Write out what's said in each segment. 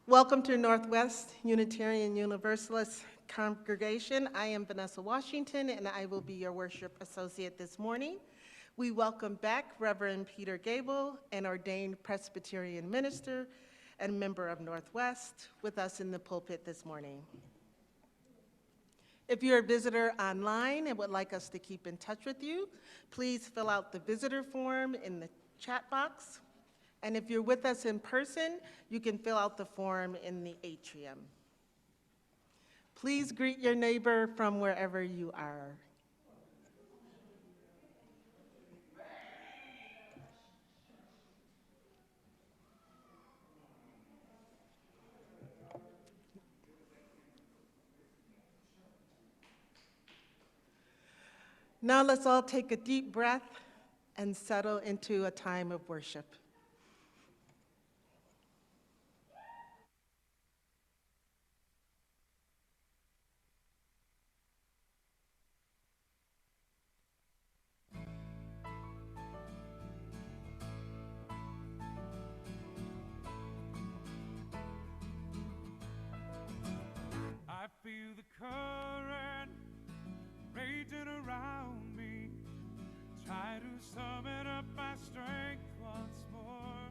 Welcome to Northwest Unitarian Universalist Congregation. I am Vanessa Washington, and I will be your worship associate this morning. We welcome back Reverend Peter Gable, an ordained Presbyterian minister and member of Northwest, with us in the pulpit this morning. If you're a visitor online and would like us to keep in touch with you, please fill out the visitor form in the chat box. And if you're with us in person, you can fill out the form in the atrium. Please greet your neighbor from wherever you are. Now let's all take a deep breath and settle into a time of worship. I feel the current raging around me. Try to summon up my strength once more.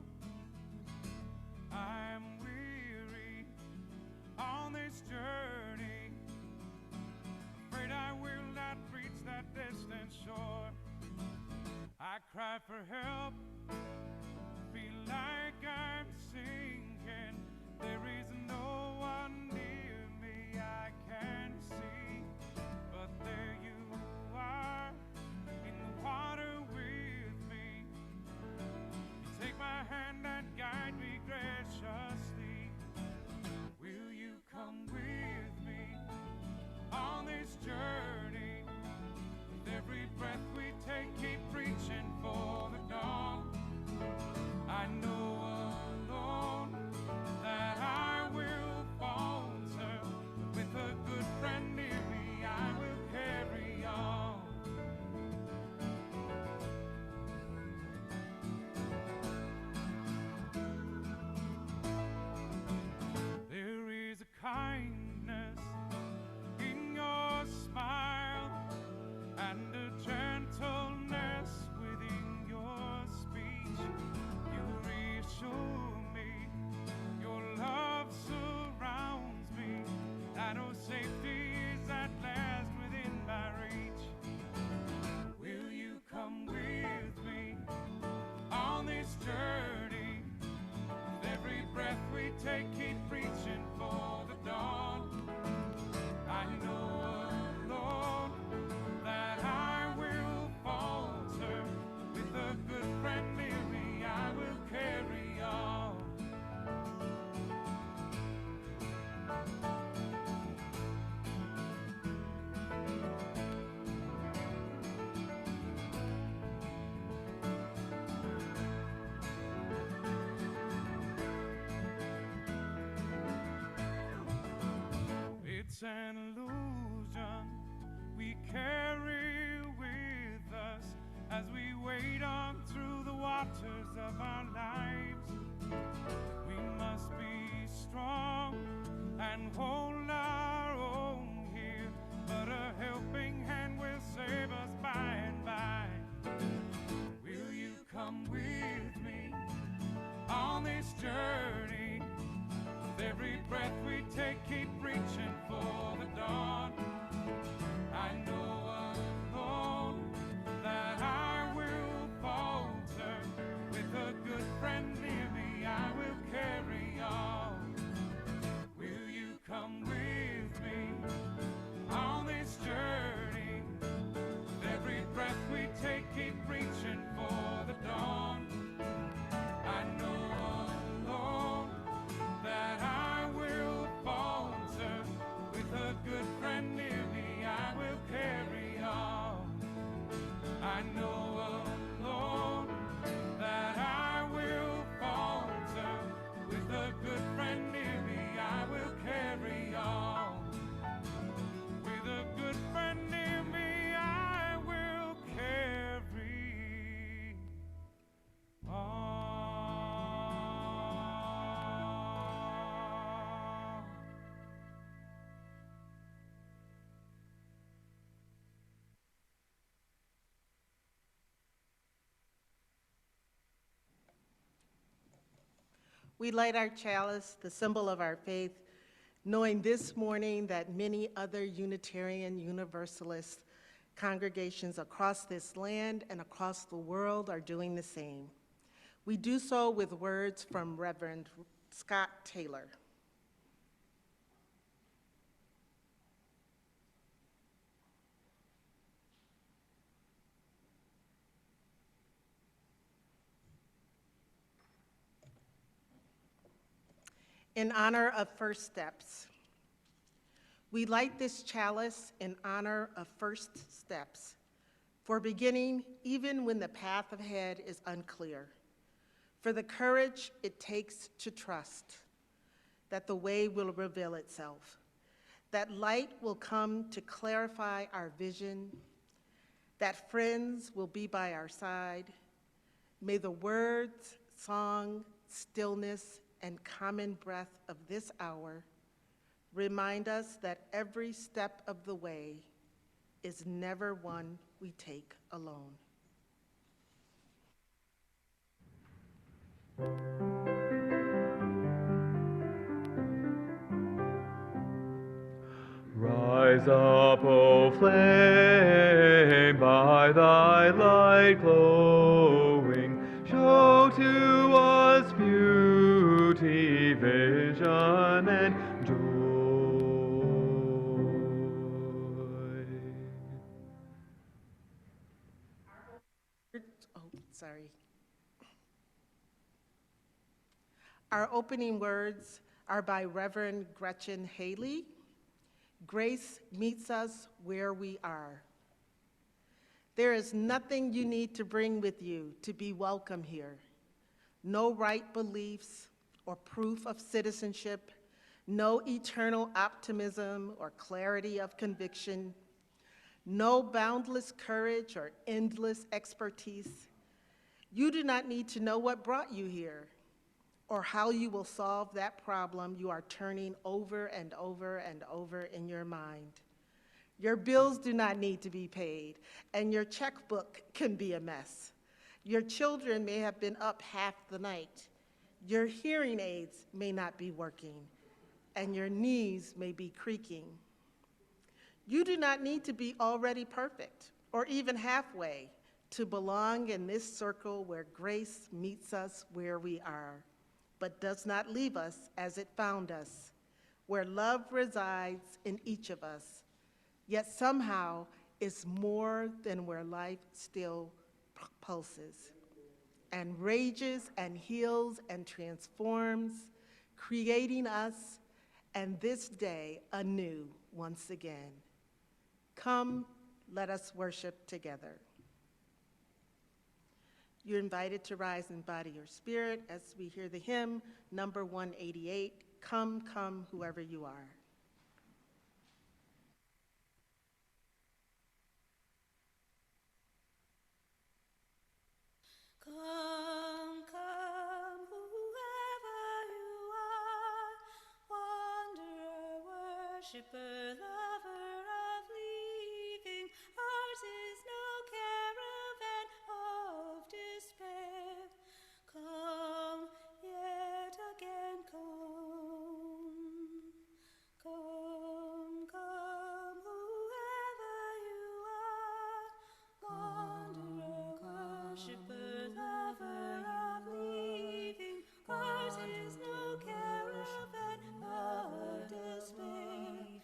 I am weary on this journey, afraid I will not reach that distant shore. I cry for help, feel like I'm sinking. There is no one near me I can see, but there you are in the water with me. You take my hand and guide me graciously. Will you come with me on this journey? With every breath we take, keep reaching for the dawn. I know alone that I will falter, but with a good friend near me, I will carry on. There is a kindness in your smile and a gentleness within your speech. You reassure me, your love surrounds me. I know safety is at last within my reach. Will you come with me on this journey? With every breath we take, keep reaching for the dawn. I know alone that I will falter. With a good friend near me, I will carry on. It's an illusion we carry with us as we wade on through the waters of our lives. We must be strong and hold our own here, but a helping hand will save us by and by. Will you come with me on this journey? With every breath we take, keep reaching for the dawn. I know alone that I will falter. With a good friend near me, I will carry on. Will you come with me on this journey? With every breath we take, keep reaching for the dawn. I know alone that I will fall. We light our chalice, the symbol of our faith, knowing this morning that many other Unitarian Universalist congregations across this land and across the world are doing the same. We do so with words from Reverend Scott Taylor. In honor of first steps, we light this chalice in honor of first steps, for beginning even when the path ahead is unclear, for the courage it takes to trust that the way will reveal itself, that light will come to clarify our vision, that friends will be by our side. May the words, song, stillness, and common breath of this hour remind us that every step of the way is never one we take alone. Rise up, O flame, by thy light glowing, show to us beauty, vision, and joy. Sorry. Our opening words are by Reverend Gretchen Haley. Grace meets us where we are. There is nothing you need to bring with you to be welcome here. No right beliefs or proof of citizenship, no eternal optimism or clarity of conviction, no boundless courage or endless expertise. You do not need to know what brought you here or how you will solve that problem you are turning over and over and over in your mind. Your bills do not need to be paid, and your checkbook can be a mess. Your children may have been up half the night. Your hearing aids may not be working, and your knees may be creaking. You do not need to be already perfect or even halfway to belong in this circle where grace meets us where we are, but does not leave us as it found us, where love resides in each of us, yet somehow is more than where life still pulses, and rages and heals and transforms, creating us and this day anew once again. Come, let us worship together. You're invited to rise in body or spirit as we hear the hymn, number 188, Come, Come, Whoever You Are. Come, come, whoever you are, wanderer, worshiper, lover of leaving. Ours is no caravan of despair. Come, yet again come. Come, come, whoever you are, wanderer, worshiper, lover of leaving. Ours is no caravan of despair.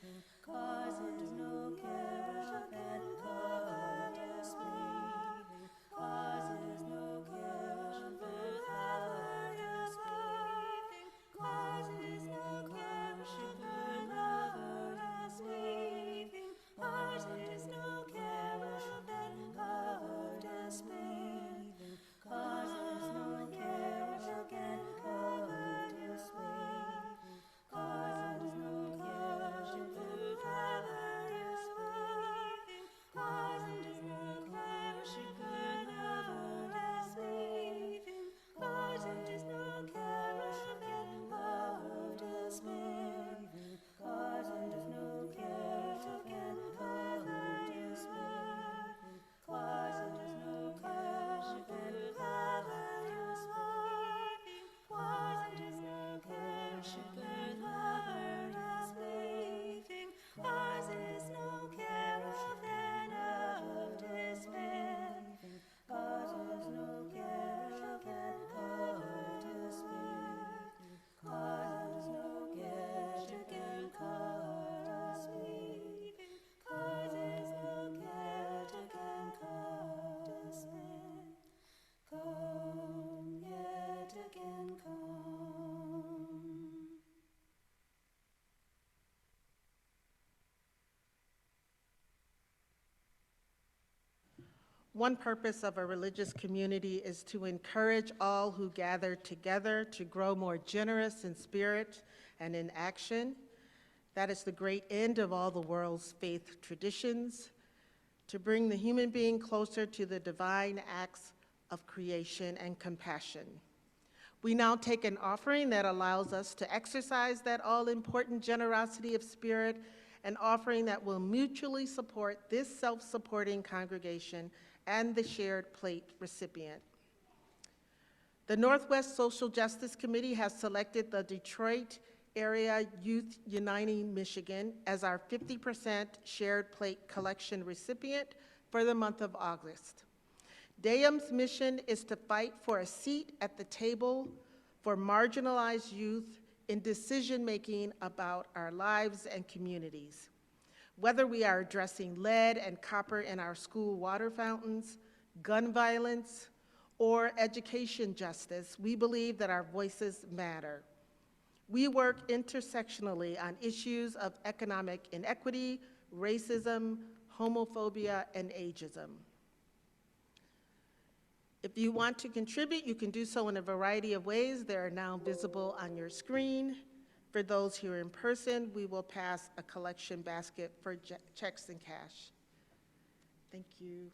One purpose of a religious community is to encourage all who gather together to grow more generous in spirit and in action. That is the great end of all the world's faith traditions, to bring the human being closer to the divine acts of creation and compassion. We now take an offering that allows us to exercise that all-important generosity of spirit, an offering that will mutually support this self-supporting congregation and the shared plate recipient. The Northwest Social Justice Committee has selected the Detroit Area Youth Uniting Michigan as our 50% shared plate collection recipient for the month of August. DAYM's mission is to fight for a seat at the table for marginalized youth in decision-making about our lives and communities. Whether we are addressing lead and copper in our school water fountains, gun violence, or education justice, we believe that our voices matter. We work intersectionally on issues of economic inequity, racism, homophobia, and ageism. If you want to contribute, you can do so in a variety of ways. They are now visible on your screen. For those here in person, we will pass a collection basket for checks and cash. Thank you.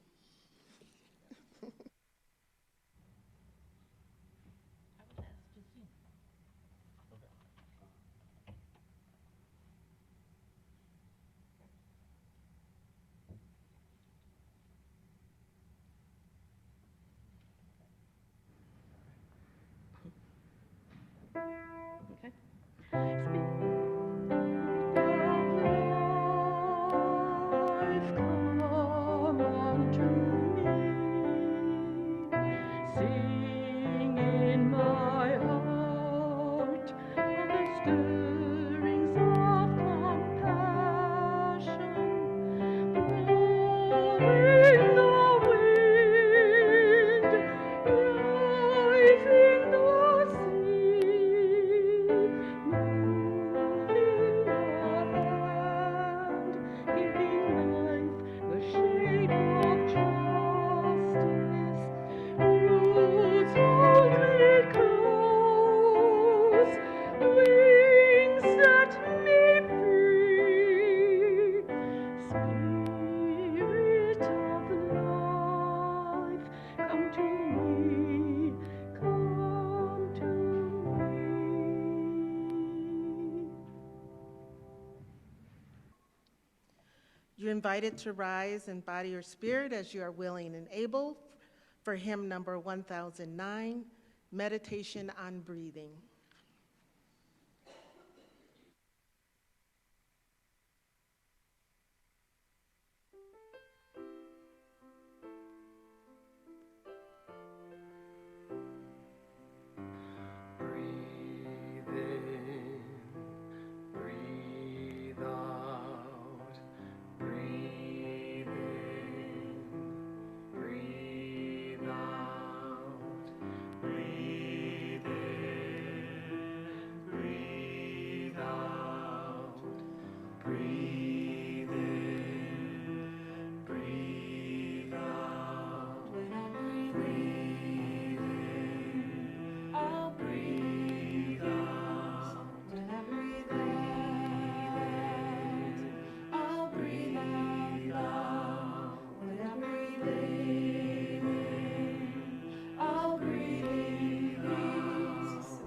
You're invited to rise in body or spirit as you are willing and able for hymn number 1009, Meditation on Breathing.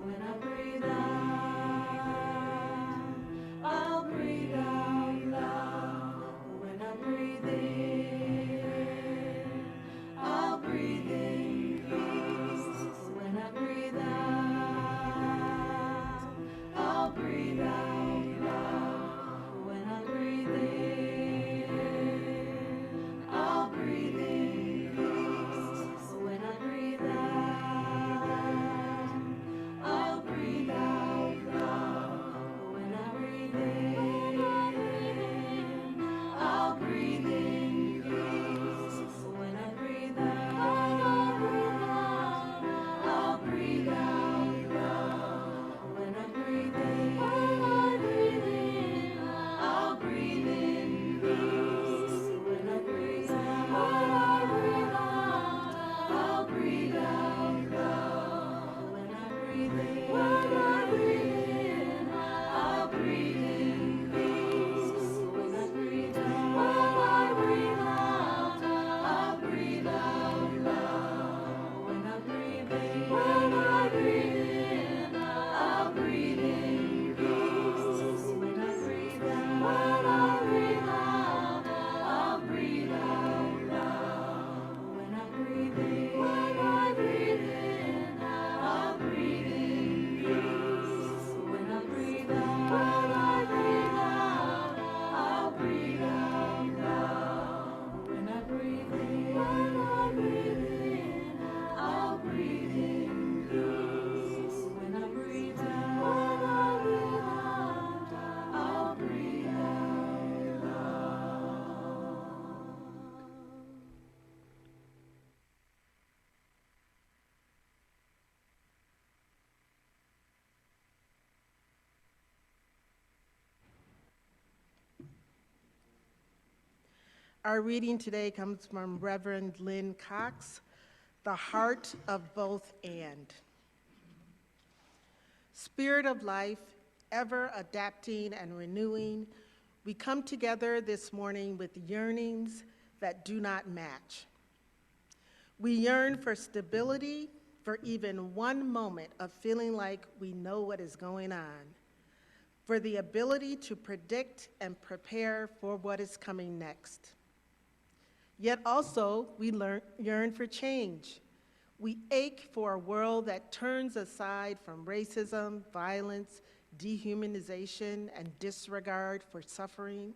When I Our reading today comes from Reverend Lynn Cox, The Heart of Both and. Spirit of life, ever adapting and renewing, we come together this morning with yearnings that do not match. We yearn for stability, for even one moment of feeling like we know what is going on, for the ability to predict and prepare for what is coming next. Yet also, we yearn for change. We ache for a world that turns aside from racism, violence, dehumanization, and disregard for suffering.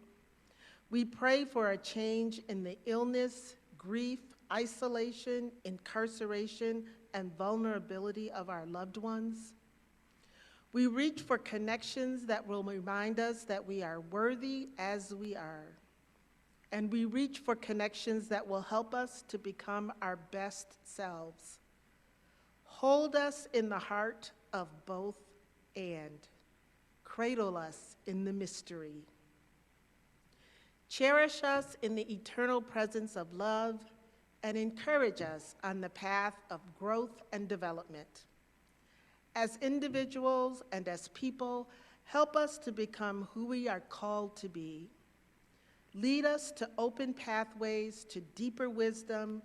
We pray for a change in the illness, grief, isolation, incarceration, and vulnerability of our loved ones. We reach for connections that will remind us that we are worthy as we are. And we reach for connections that will help us to become our best selves. Hold us in the heart of both and. Cradle us in the mystery. Cherish us in the eternal presence of love and encourage us on the path of growth and development. As individuals and as people, help us to become who we are called to be. Lead us to open pathways to deeper wisdom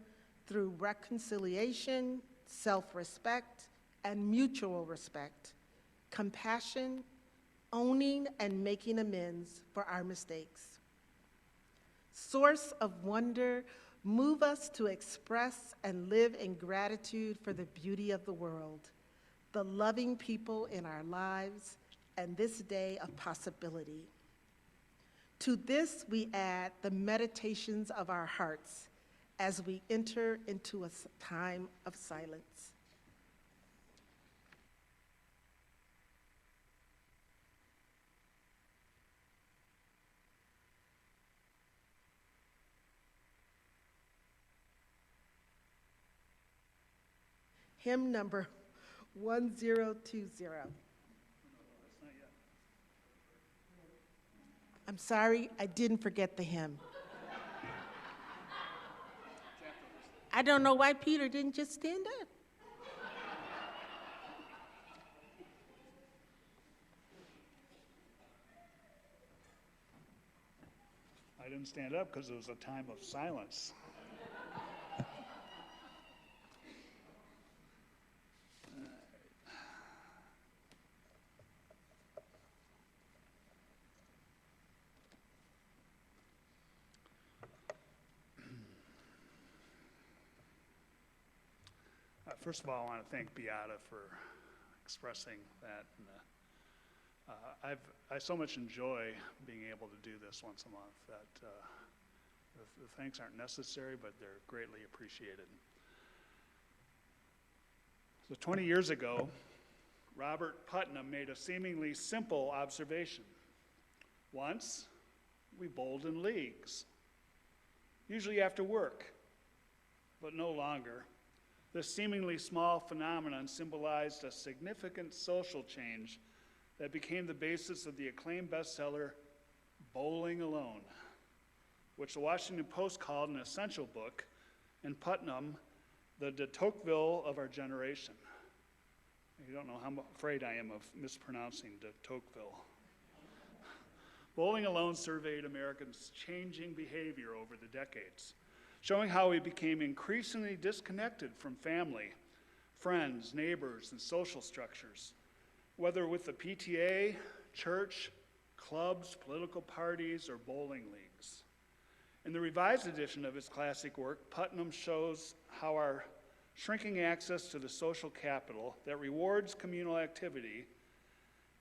through reconciliation, self-respect, and mutual respect, compassion, owning and making amends for our mistakes. Source of wonder, move us to express and live in gratitude for the beauty of the world, the loving people in our lives, and this day of possibility. To this we add the meditations of our hearts as we enter into a time of silence. Hymn number 1020. I'm sorry, I didn't forget the hymn. I don't know why Peter didn't just stand up. I didn't stand up because it was a time of silence. First of all, I want to thank Beata for expressing that. And, I so much enjoy being able to do this once a month that the thanks aren't necessary, but they're greatly appreciated. So 20 years ago, Robert Putnam made a seemingly simple observation. Once, we bowled in leagues, usually after work, but no longer. This seemingly small phenomenon symbolized a significant social change that became the basis of the acclaimed bestseller, Bowling Alone, which the Washington Post called an essential book, and Putnam, the de Tocqueville of our generation. You don't know how afraid I am of mispronouncing de Tocqueville. Bowling Alone surveyed Americans' changing behavior over the decades, showing how we became increasingly disconnected from family, friends, neighbors, and social structures, whether with the PTA, church, clubs, political parties, or bowling leagues. In the revised edition of his classic work, Putnam shows how our shrinking access to the social capital that rewards communal activity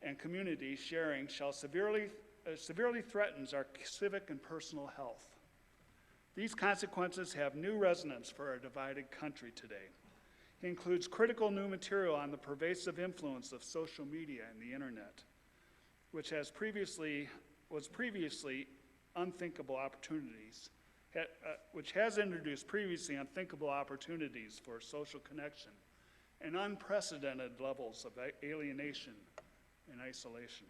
and community sharing severely threatens our civic and personal health. These consequences have new resonance for our divided country today. It includes critical new material on the pervasive influence of social media and the internet, which has previously unthinkable opportunities, which has introduced previously unthinkable opportunities for social connection and unprecedented levels of alienation and isolation.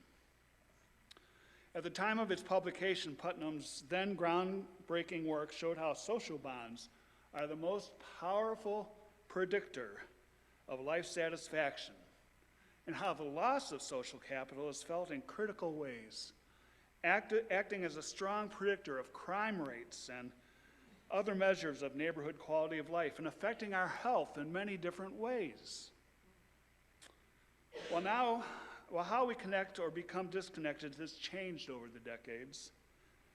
At the time of its publication, Putnam's then groundbreaking work showed how social bonds are the most powerful predictor of life satisfaction, and how the loss of social capital is felt in critical ways, acting as a strong predictor of crime rates and other measures of neighborhood quality of life, and affecting our health in many different ways. Well, how we connect or become disconnected has changed over the decades.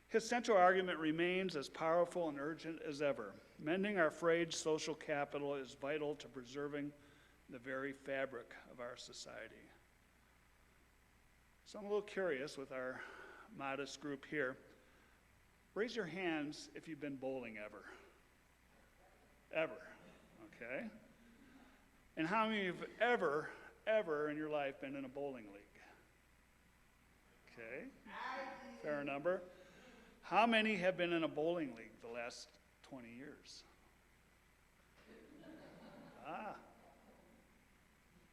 His central argument remains as powerful and urgent as ever. Mending our frayed social capital is vital to preserving the very fabric of our society. So I'm a little curious with our modest group here. Raise your hands if you've been bowling ever. Ever, okay? And how many of you have ever in your life been in a bowling league? Okay, fair number. How many have been in a bowling league the last 20 years?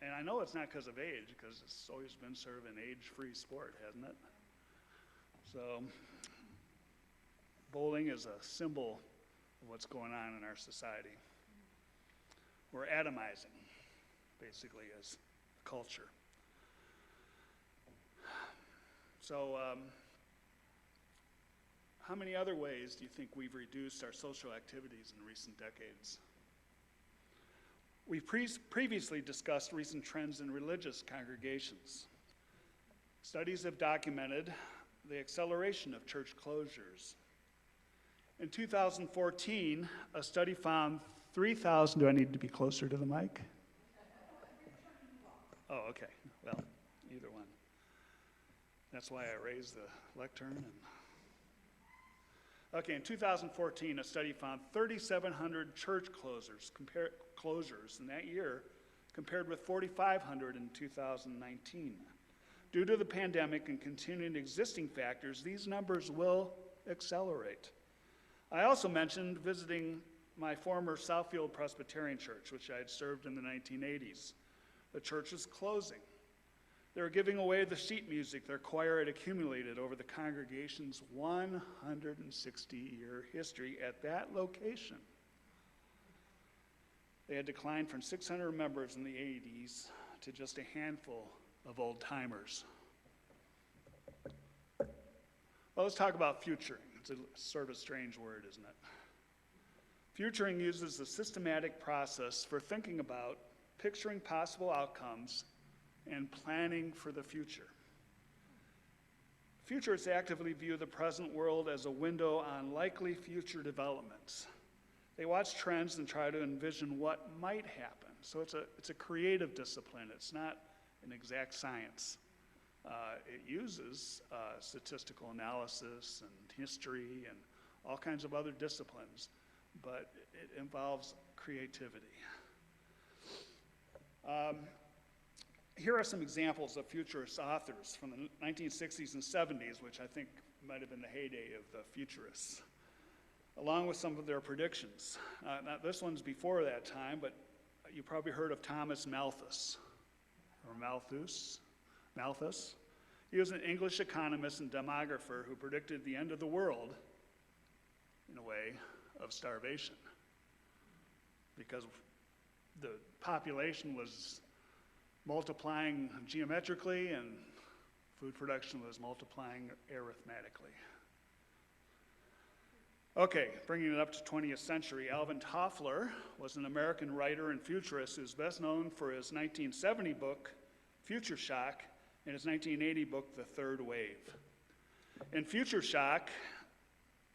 And I know it's not because of age, because it's always been sort of an age-free sport, hasn't it? So, bowling is a symbol of what's going on in our society. We're atomizing, basically, as a culture. So, how many other ways do you think we've reduced our social activities in recent decades? We've previously discussed recent trends in religious congregations. Studies have documented the acceleration of church closures. In 2014, a study found 3,000, do I need to be closer to the mic? Oh, okay, well, either one. That's why I raised the lectern. Okay, in 2014, a study found 3,700 church closures in that year, compared with 4,500 in 2019. Due to the pandemic and continuing existing factors, these numbers will accelerate. I also mentioned visiting my former Southfield Presbyterian Church, which I had served in the 1980s. The church is closing. They were giving away the sheet music their choir had accumulated over the congregation's 160-year history at that location. They had declined from 600 members in the 80s to just a handful of old-timers. Well, let's talk about futuring. It's a sort of strange word, isn't it? Futuring uses a systematic process for thinking about, picturing possible outcomes, and planning for the future. Futurists actively view the present world as a window on likely future developments. They watch trends and try to envision what might happen. So it's a creative discipline. It's not an exact science. It uses statistical analysis and history and all kinds of other disciplines, but it involves creativity. Here are some examples of futurist authors from the 1960s and 70s, which I think might have been the heyday of the futurists, along with some of their predictions. Now, this one's before that time, but you probably heard of Thomas Malthus, or Malthus. He was an English economist and demographer who predicted the end of the world, in a way, of starvation, because the population was multiplying geometrically and food production was multiplying arithmetically. Okay, bringing it up to 20th century, Alvin Toffler was an American writer and futurist who's best known for his 1970 book, Future Shock, and his 1980 book, The Third Wave. In Future Shock,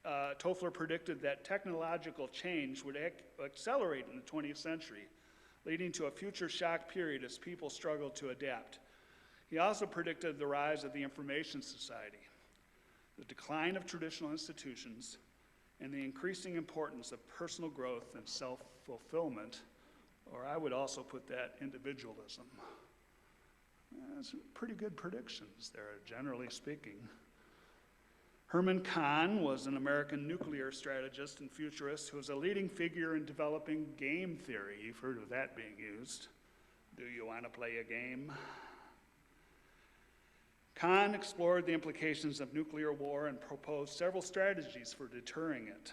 Toffler predicted that technological change would accelerate in the 20th century, leading to a future shock period as people struggled to adapt. He also predicted the rise of the information society, the decline of traditional institutions, and the increasing importance of personal growth and self-fulfillment, or I would also put that individualism. Some pretty good predictions there, generally speaking. Herman Kahn was an American nuclear strategist and futurist who was a leading figure in developing game theory. You've heard of that being used. Do you want to play a game? Kahn explored the implications of nuclear war and proposed several strategies for deterring it.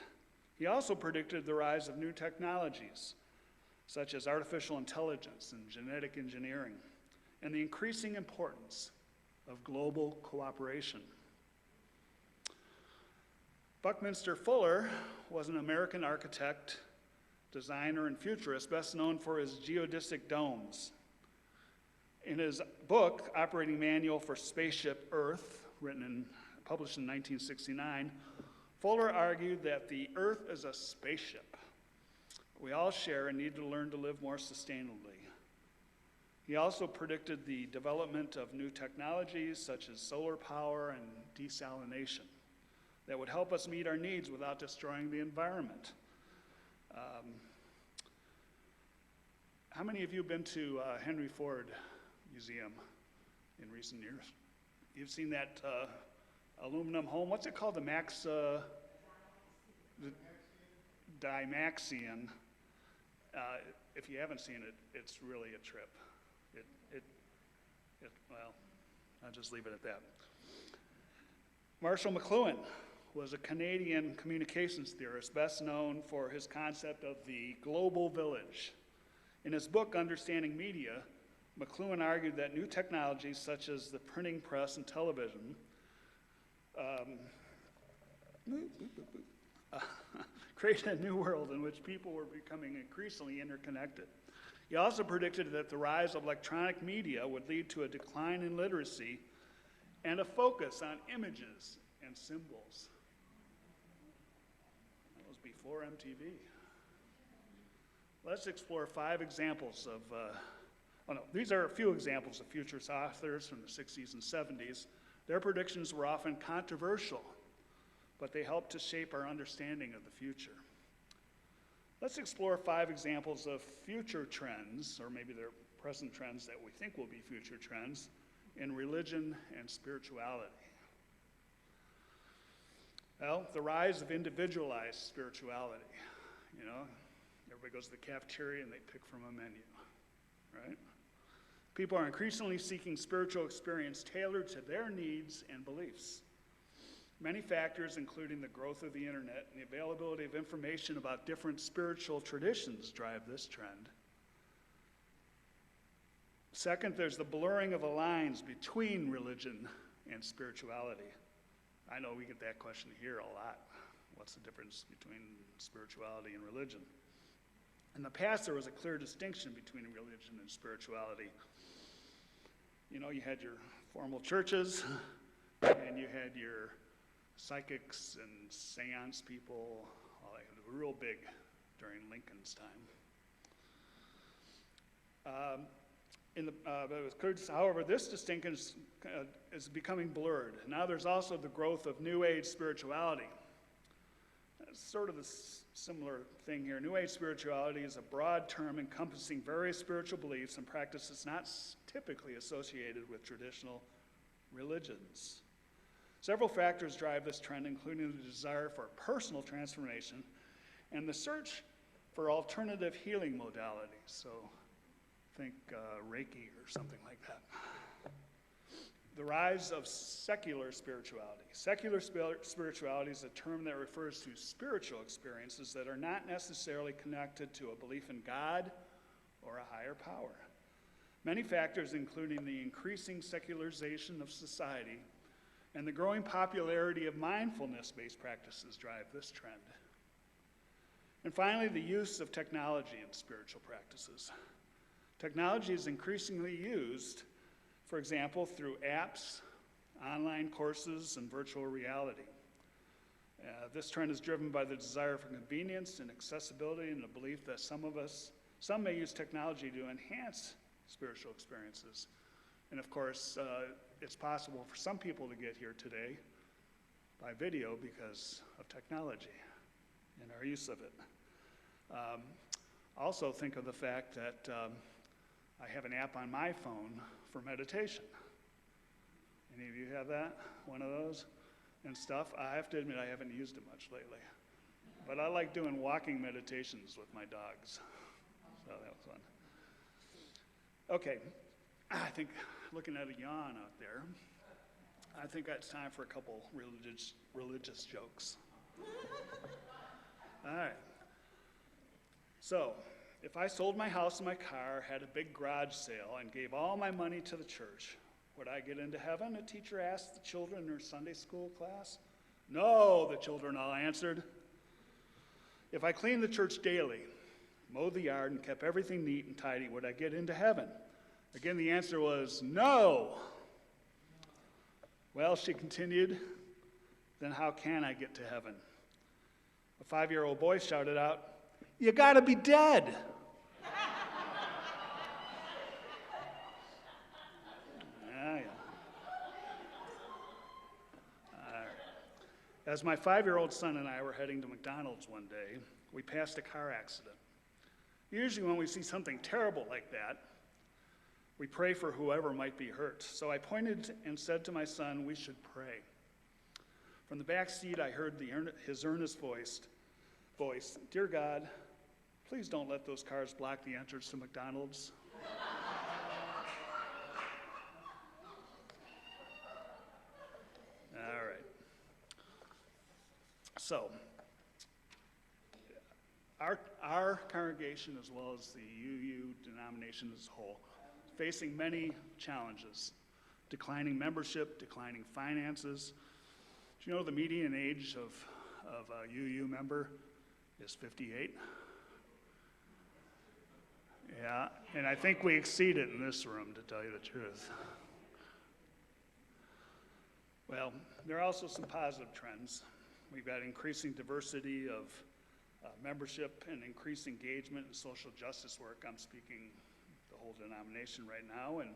He also predicted the rise of new technologies, such as artificial intelligence and genetic engineering, and the increasing importance of global cooperation. Buckminster Fuller was an American architect, designer, and futurist, best known for his geodesic domes. In his book, Operating Manual for Spaceship Earth, published in 1969, Fuller argued that the Earth is a spaceship we all share and need to learn to live more sustainably. He also predicted the development of new technologies such as solar power and desalination that would help us meet our needs without destroying the environment. How many of you have been to Henry Ford Museum in recent years? You've seen that aluminum home. What's it called? The Dymaxion. If you haven't seen it, it's really a trip. Well, I'll just leave it at that. Marshall McLuhan was a Canadian communications theorist, best known for his concept of the global village. In his book, Understanding Media, McLuhan argued that new technologies such as the printing press and television created a new world in which people were becoming increasingly interconnected. He also predicted that the rise of electronic media would lead to a decline in literacy and a focus on images and symbols. That was before MTV. Let's explore 5 examples of, these are a few examples of futurist authors from the 60s and 70s. Their predictions were often controversial, but they helped to shape our understanding of the future. Let's explore 5 examples of future trends, or maybe they're present trends that we think will be future trends, in religion and spirituality. Well, the rise of individualized spirituality. You know, everybody goes to the cafeteria and they pick from a menu, right? People are increasingly seeking spiritual experience tailored to their needs and beliefs. Many factors, including the growth of the internet and the availability of information about different spiritual traditions, drive this trend. Second, there's the blurring of the lines between religion and spirituality. I know we get that question here a lot. What's the difference between spirituality and religion? In the past, there was a clear distinction between religion and spirituality. You know, you had your formal churches, and you had your psychics and seance people. All that was real big during Lincoln's time. But it was clear, however, this distinction is becoming blurred. Now there's also the growth of New Age spirituality. It's sort of a similar thing here. New Age spirituality is a broad term encompassing various spiritual beliefs and practices not typically associated with traditional religions. Several factors drive this trend, including the desire for personal transformation and the search for alternative healing modalities. So think Reiki or something like that. The rise of secular spirituality. Secular spirituality is a term that refers to spiritual experiences that are not necessarily connected to a belief in God or a higher power. Many factors, including the increasing secularization of society and the growing popularity of mindfulness-based practices, drive this trend. And finally, the use of technology in spiritual practices. Technology is increasingly used, for example, through apps, online courses, and virtual reality. This trend is driven by the desire for convenience and accessibility and the belief that some may use technology to enhance spiritual experiences. And of course, it's possible for some people to get here today by video because of technology and our use of it. Also think of the fact that I have an app on my phone for meditation. Any of you have that? One of those and stuff? I have to admit I haven't used it much lately. But I like doing walking meditations with my dogs. So that was fun. Okay, I think looking at a yawn out there. I think it's time for a couple religious jokes. All right. So, if I sold my house and my car, had a big garage sale, and gave all my money to the church, would I get into heaven? A teacher asked the children in her Sunday school class. No, the children all answered. If I cleaned the church daily, mowed the yard, and kept everything neat and tidy, would I get into heaven? Again, the answer was no. Well, she continued, then how can I get to heaven? A 5-year-old boy shouted out, you gotta be dead. Yeah. All right. As my 5-year-old son and I were heading to McDonald's one day, we passed a car accident. Usually when we see something terrible like that, we pray for whoever might be hurt. So I pointed and said to my son, we should pray. From the back seat, I heard his earnest voice, Dear God, please don't let those cars block the entrance to McDonald's. All right. So, our congregation, as well as the UU denomination as a whole, facing many challenges. Declining membership, declining finances. Do you know the median age of a UU member is 58? Yeah, and I think we exceed it in this room, to tell you the truth. Well, there are also some positive trends. We've got increasing diversity of membership and increased engagement in social justice work. I'm speaking the whole denomination right now, and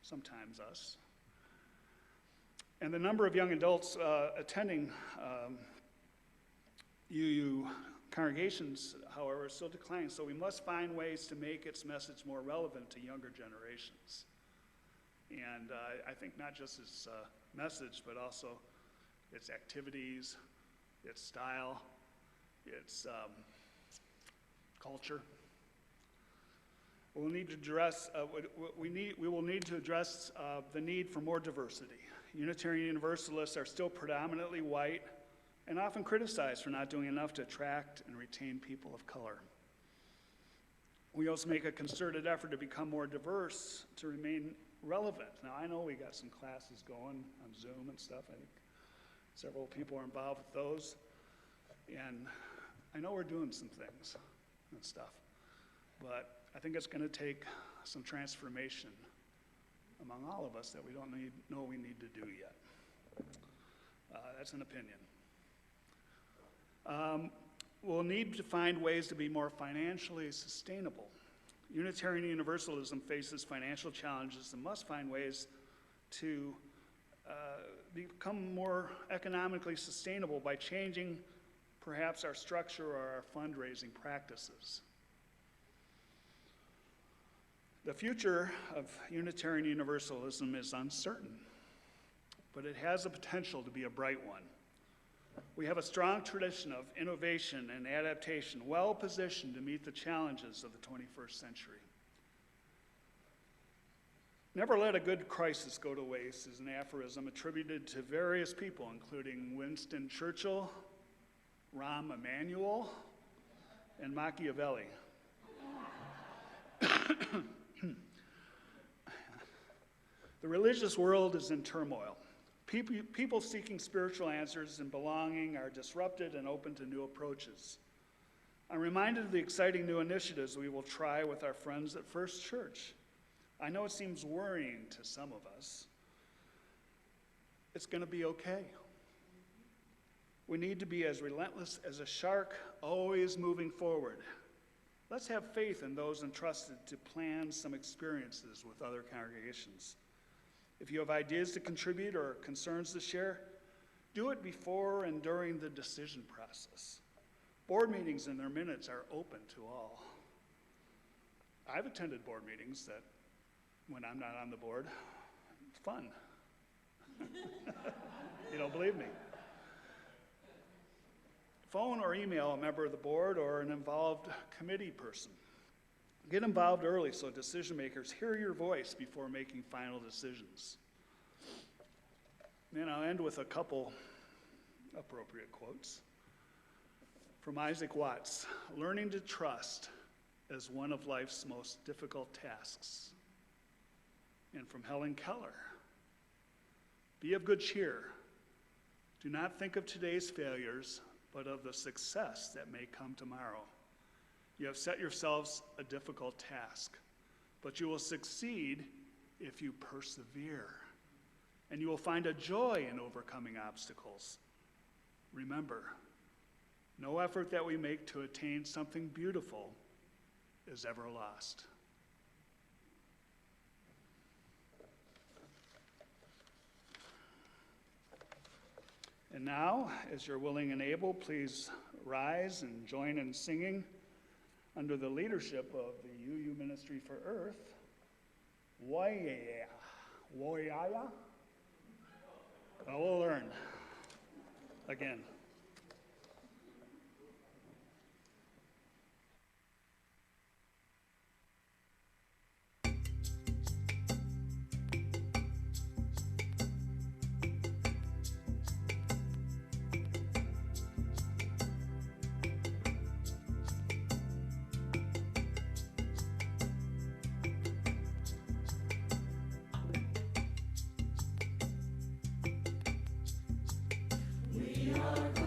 sometimes us. And the number of young adults attending UU congregations, however, is still declining, so we must find ways to make its message more relevant to younger generations. And I think not just its message, but also its activities, its style, its culture. We'll need to address, we will need to address the need for more diversity. Unitarian Universalists are still predominantly white and often criticized for not doing enough to attract and retain people of color. We also make a concerted effort to become more diverse to remain relevant. Now, I know we got some classes going on Zoom and stuff. I think several people are involved with those. And I know we're doing some things and stuff, but I think it's going to take some transformation among all of us that we don't know we need to do yet. That's an opinion. We'll need to find ways to be more financially sustainable. Unitarian Universalism faces financial challenges and must find ways to become more economically sustainable by changing perhaps our structure or our fundraising practices. The future of Unitarian Universalism is uncertain, but it has the potential to be a bright one. We have a strong tradition of innovation and adaptation, well positioned to meet the challenges of the 21st century. Never let a good crisis go to waste is an aphorism attributed to various people, including Winston Churchill, Rahm Emanuel, and Machiavelli. The religious world is in turmoil. People seeking spiritual answers and belonging are disrupted and open to new approaches. I'm reminded of the exciting new initiatives we will try with our friends at First Church. I know it seems worrying to some of us. It's going to be okay. We need to be as relentless as a shark, always moving forward. Let's have faith in those entrusted to plan some experiences with other congregations. If you have ideas to contribute or concerns to share, do it before and during the decision process. Board meetings and their minutes are open to all. I've attended board meetings that, when I'm not on the board, it's fun. You don't believe me? Phone or email a member of the board or an involved committee person. Get involved early so decision makers hear your voice before making final decisions. And I'll end with a couple appropriate quotes. From Isaac Watts, learning to trust is one of life's most difficult tasks. And from Helen Keller, be of good cheer. Do not think of today's failures, but of the success that may come tomorrow. You have set yourselves a difficult task, but you will succeed if you persevere. And you will find a joy in overcoming obstacles. Remember, no effort that we make to attain something beautiful is ever lost. And now, as you're willing and able, please rise and join in singing under the leadership of the UU Ministry for Earth, Woyaya. Woyaya? Well, we'll learn. Again. We are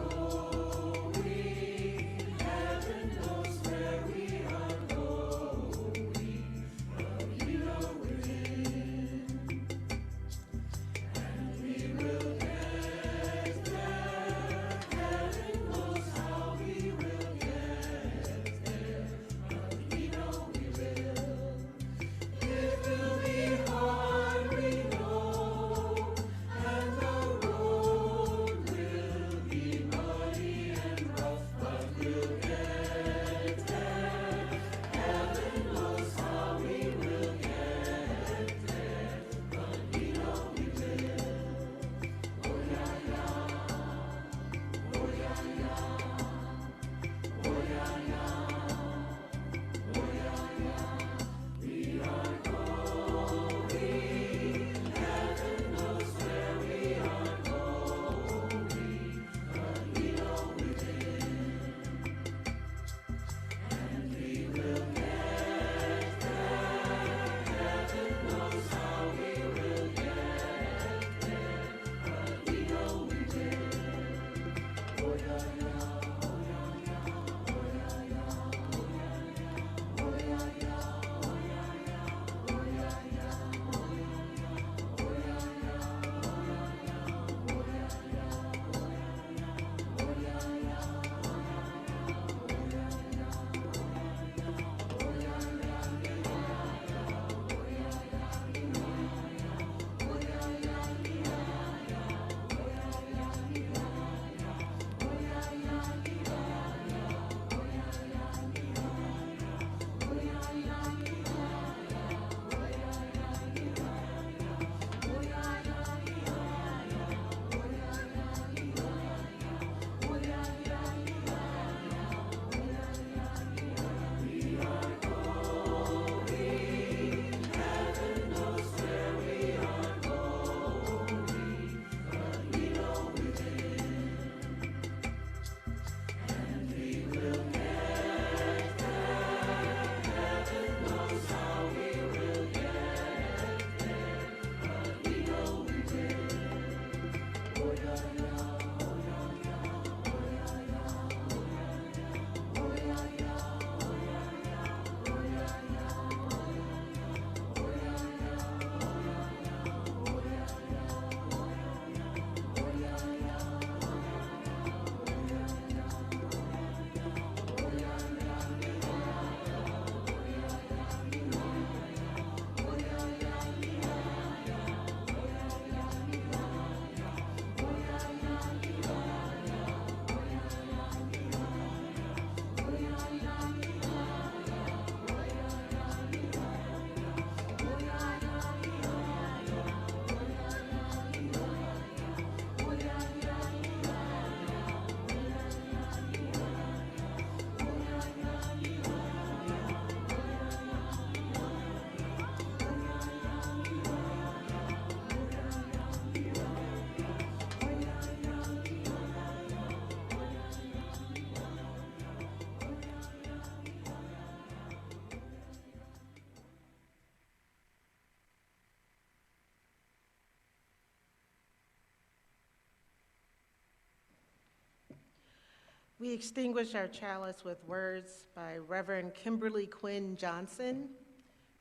We extinguish our chalice with words by Reverend Kimberly Quinn Johnson,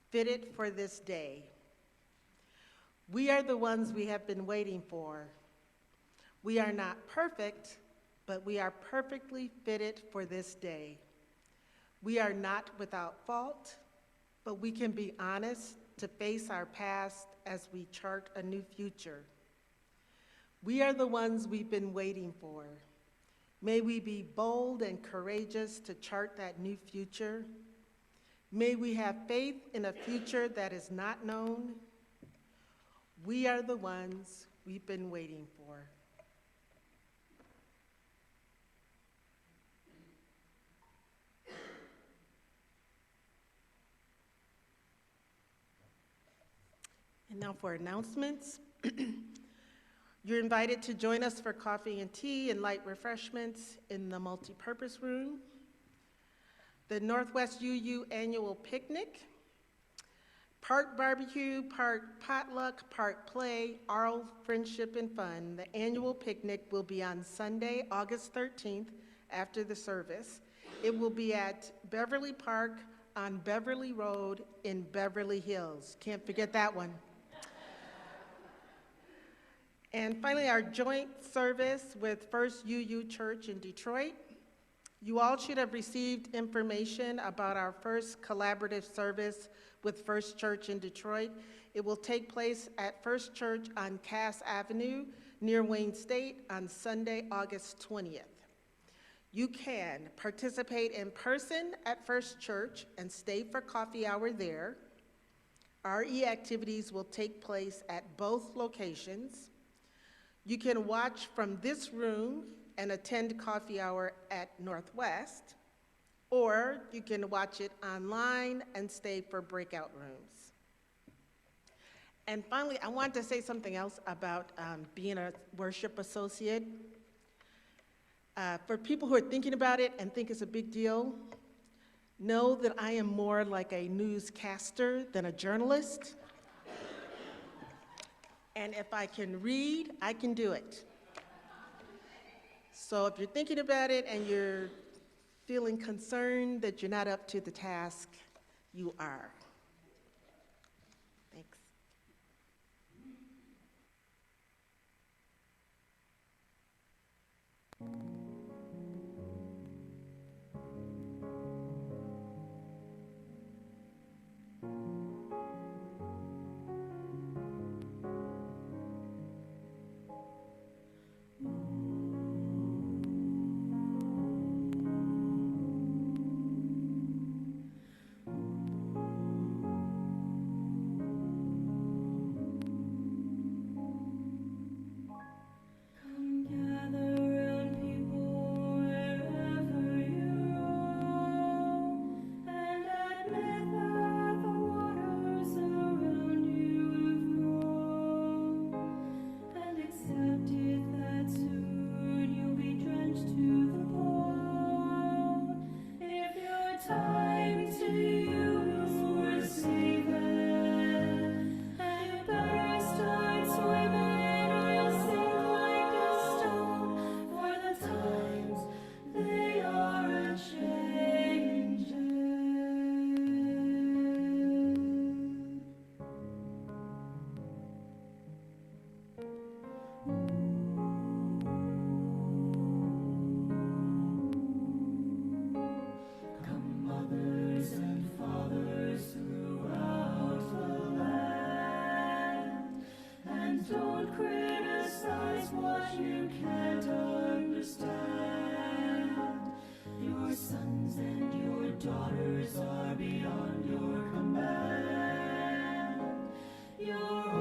fitted for this day. We are the ones we have been waiting for. We are not perfect, but we are perfectly fitted for this day. We are not without fault, but we can be honest to face our past as we chart a new future. We are the ones we've been waiting for. May we be bold and courageous to chart that new future. May we have faith in a future that is not known. We are the ones we've been waiting for. And now for announcements. You're invited to join us for coffee and tea and light refreshments in the multipurpose room. The Northwest UU Annual Picnic, part barbecue, part potluck, part play, all friendship and fun. The annual picnic will be on Sunday, August 13th, after the service. It will be at Beverly Park on Beverly Road in Beverly Hills. Can't forget that one. And finally, our joint service with First UU Church in Detroit. You all should have received information about our first collaborative service with First Church in Detroit. It will take place at First Church on Cass Avenue near Wayne State on Sunday, August 20th. You can participate in person at First Church and stay for coffee hour there. RE activities will take place at both locations. You can watch from this room and attend coffee hour at Northwest, or you can watch it online and stay for breakout rooms. And finally, I want to say something else about being a worship associate. For people who are thinking about it and think it's a big deal, know that I am more like a newscaster than a journalist. And if I can read, I can do it. So if you're thinking about it and you're feeling concerned that you're not up to the task, you are. Thanks. daughters are beyond your command. Your